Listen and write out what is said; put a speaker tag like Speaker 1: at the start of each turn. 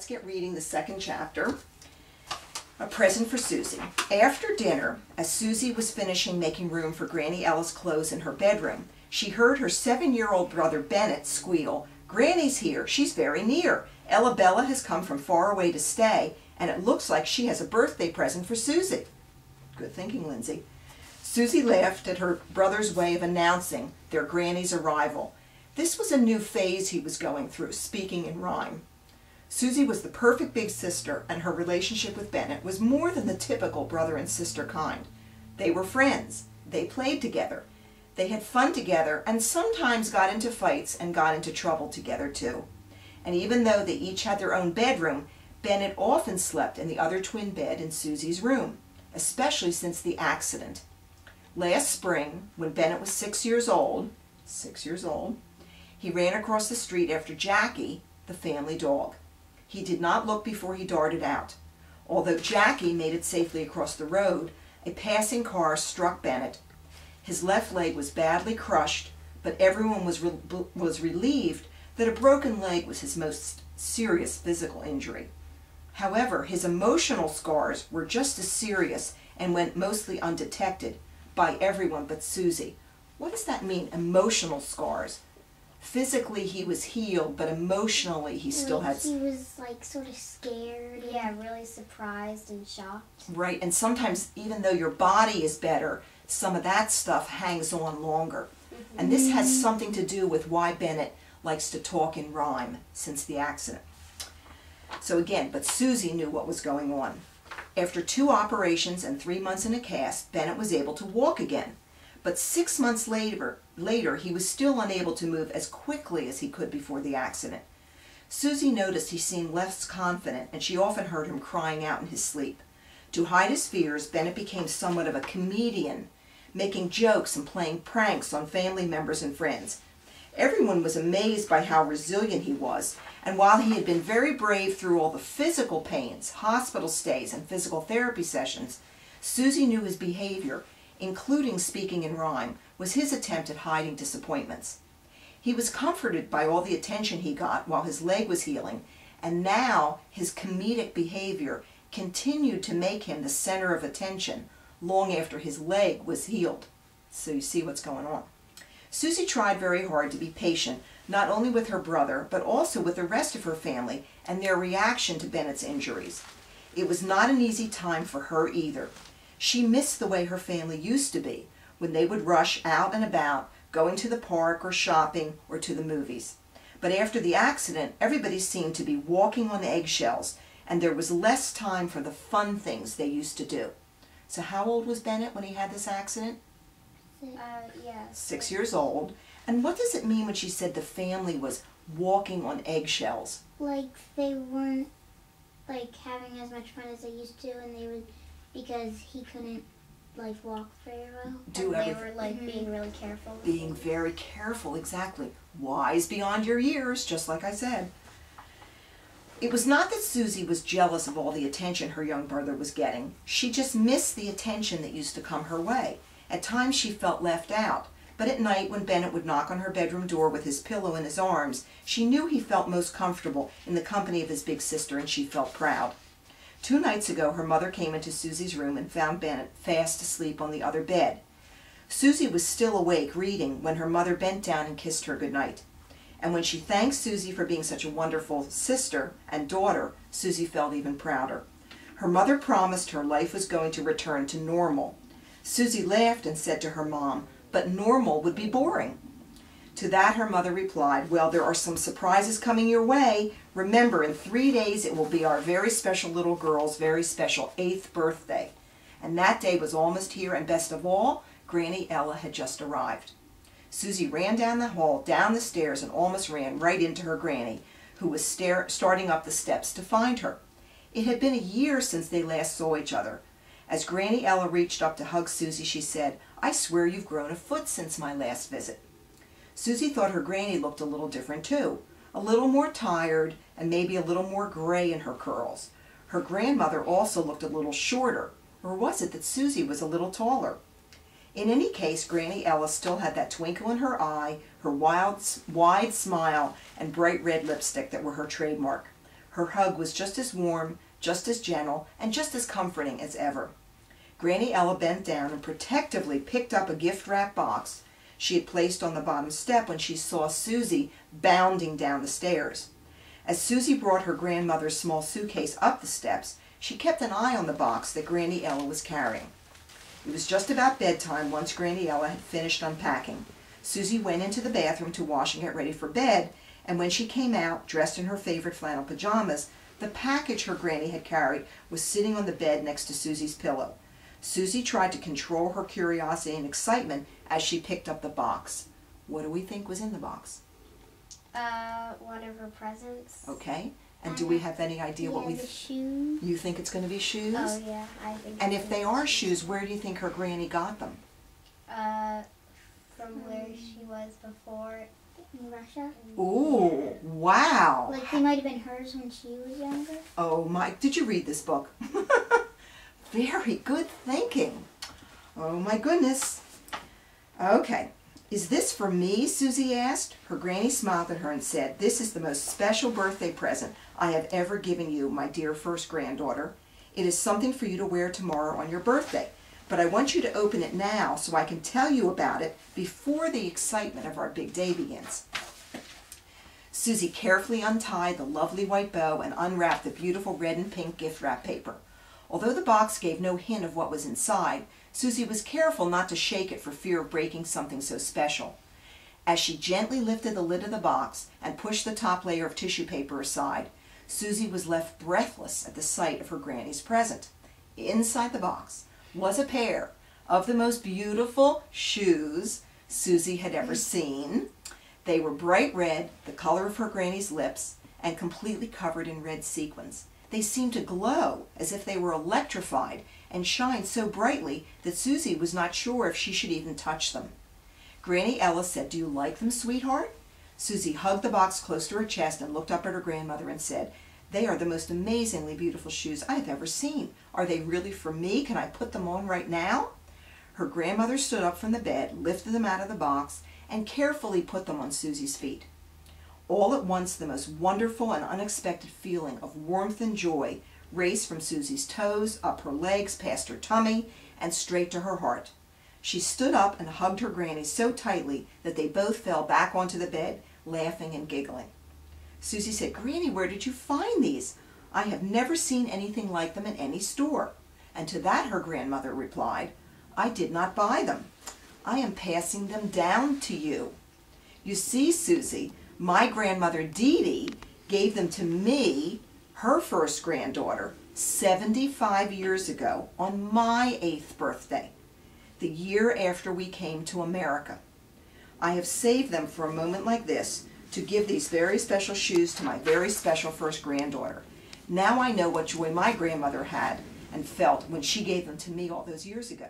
Speaker 1: let's get reading the second chapter, A Present for Susie. After dinner, as Susie was finishing making room for Granny Ella's clothes in her bedroom, she heard her 7-year-old brother Bennett squeal, "Granny's here, she's very near. Ella Bella has come from far away to stay, and it looks like she has a birthday present for Susie." Good thinking, Lindsay. Susie laughed at her brother's way of announcing their granny's arrival. This was a new phase he was going through, speaking in rhyme. Susie was the perfect big sister, and her relationship with Bennett was more than the typical brother and sister kind. They were friends. They played together. They had fun together and sometimes got into fights and got into trouble together too. And even though they each had their own bedroom, Bennett often slept in the other twin bed in Susie's room, especially since the accident. Last spring, when Bennett was 6 years old, he ran across the street after Jackie, the family dog. He did not look before he darted out. Although Jackie made it safely across the road, a passing car struck Bennett. His left leg was badly crushed, but everyone was relieved that a broken leg was his most serious physical injury. However, his emotional scars were just as serious and went mostly undetected by everyone but Susie. What does that mean, emotional scars? Physically he was healed, but emotionally he still had...
Speaker 2: He was like sort of scared. Yeah, really surprised and shocked.
Speaker 1: Right, and sometimes even though your body is better, some of that stuff hangs on longer. Mm-hmm. And this has something to do with why Bennett likes to talk in rhyme since the accident. So again, but Susie knew what was going on. After 2 operations and 3 months in a cast, Bennett was able to walk again. But 6 months later, he was still unable to move as quickly as he could before the accident. Susie noticed he seemed less confident, and she often heard him crying out in his sleep. To hide his fears, Bennett became somewhat of a comedian, making jokes and playing pranks on family members and friends. Everyone was amazed by how resilient he was, and while he had been very brave through all the physical pains, hospital stays, and physical therapy sessions, Susie knew his behavior, including speaking in rhyme, was his attempt at hiding disappointments. He was comforted by all the attention he got while his leg was healing, and now his comedic behavior continued to make him the center of attention long after his leg was healed. So you see what's going on. Susie tried very hard to be patient, not only with her brother, but also with the rest of her family and their reaction to Bennett's injuries. It was not an easy time for her either. She missed the way her family used to be, when they would rush out and about, going to the park or shopping or to the movies. But after the accident, everybody seemed to be walking on eggshells, and there was less time for the fun things they used to do. So how old was Bennett when he had this accident? 6 years old. And what does it mean when she said the family was walking on eggshells?
Speaker 2: Like they weren't like having as much fun as they used to, and they would, because he couldn't like walk very well.
Speaker 1: Do everything.
Speaker 2: They were like being really careful.
Speaker 1: Being very careful, exactly. Wise beyond your years, just like I said. It was not that Susie was jealous of all the attention her young brother was getting. She just missed the attention that used to come her way. At times she felt left out, but at night when Bennett would knock on her bedroom door with his pillow in his arms, she knew he felt most comfortable in the company of his big sister, and she felt proud. 2 nights ago, her mother came into Susie's room and found Bennett fast asleep on the other bed. Susie was still awake reading when her mother bent down and kissed her goodnight. And when she thanked Susie for being such a wonderful sister and daughter, Susie felt even prouder. Her mother promised her life was going to return to normal. Susie laughed and said to her mom, "But normal would be boring." To that her mother replied, "Well, there are some surprises coming your way. Remember, in 3 days it will be our very special little girl's very special 8th birthday." And that day was almost here, and best of all, Granny Ella had just arrived. Susie ran down the hall, down the stairs, and almost ran right into her granny, who was starting up the steps to find her. It had been a year since they last saw each other. As Granny Ella reached up to hug Susie, she said, "I swear you've grown a foot since my last visit." Susie thought her granny looked a little different too, a little more tired and maybe a little more gray in her curls. Her grandmother also looked a little shorter, or was it that Susie was a little taller? In any case, Granny Ella still had that twinkle in her eye, her wide smile, and bright red lipstick that were her trademark. Her hug was just as warm, just as gentle, and just as comforting as ever. Granny Ella bent down and protectively picked up a gift-wrap box she had placed on the bottom step when she saw Susie bounding down the stairs. As Susie brought her grandmother's small suitcase up the steps, she kept an eye on the box that Granny Ella was carrying. It was just about bedtime once Granny Ella had finished unpacking. Susie went into the bathroom to wash and get ready for bed, and when she came out, dressed in her favorite flannel pajamas, the package her granny had carried was sitting on the bed next to Susie's pillow. Susie tried to control her curiosity and excitement as she picked up the box. What do we think was in the box?
Speaker 3: One of her presents.
Speaker 1: Okay. And do we have any idea what we...
Speaker 2: the shoes.
Speaker 1: You think it's going to be shoes?
Speaker 3: Oh, yeah, I think.
Speaker 1: And if they are shoes, where do you think her granny got them?
Speaker 3: From where she was before.
Speaker 2: In Russia.
Speaker 1: Ooh, wow.
Speaker 2: Like they might have been hers when she was younger.
Speaker 1: Oh my, did you read this book? Very good thinking. Oh my goodness. Okay. Is this for me? Susie asked. Her granny smiled at her and said, "This is the most special birthday present I have ever given you, my dear first granddaughter. It is something for you to wear tomorrow on your birthday. But I want you to open it now so I can tell you about it before the excitement of our big day begins." Susie carefully untied the lovely white bow and unwrapped the beautiful red and pink gift wrap paper. Although the box gave no hint of what was inside, Susie was careful not to shake it for fear of breaking something so special. As she gently lifted the lid of the box and pushed the top layer of tissue paper aside, Susie was left breathless at the sight of her granny's present. Inside the box was a pair of the most beautiful shoes Susie had ever seen. They were bright red, the color of her granny's lips, and completely covered in red sequins. They seemed to glow as if they were electrified and shined so brightly that Susie was not sure if she should even touch them. Granny Ella said, "Do you like them, sweetheart?" Susie hugged the box close to her chest and looked up at her grandmother and said, "They are the most amazingly beautiful shoes I have ever seen. Are they really for me? Can I put them on right now?" Her grandmother stood up from the bed, lifted them out of the box, and carefully put them on Susie's feet. All at once, the most wonderful and unexpected feeling of warmth and joy raced from Susie's toes, up her legs, past her tummy, and straight to her heart. She stood up and hugged her granny so tightly that they both fell back onto the bed, laughing and giggling. Susie said, "Granny, where did you find these? I have never seen anything like them in any store." And to that her grandmother replied, "I did not buy them. I am passing them down to you. You see, Susie, my grandmother Ed.D. gave them to me, her first granddaughter, 75 years ago on my 8th birthday, the year after we came to America. I have saved them for a moment like this to give these very special shoes to my very special first granddaughter. Now I know what joy my grandmother had and felt when she gave them to me all those years ago."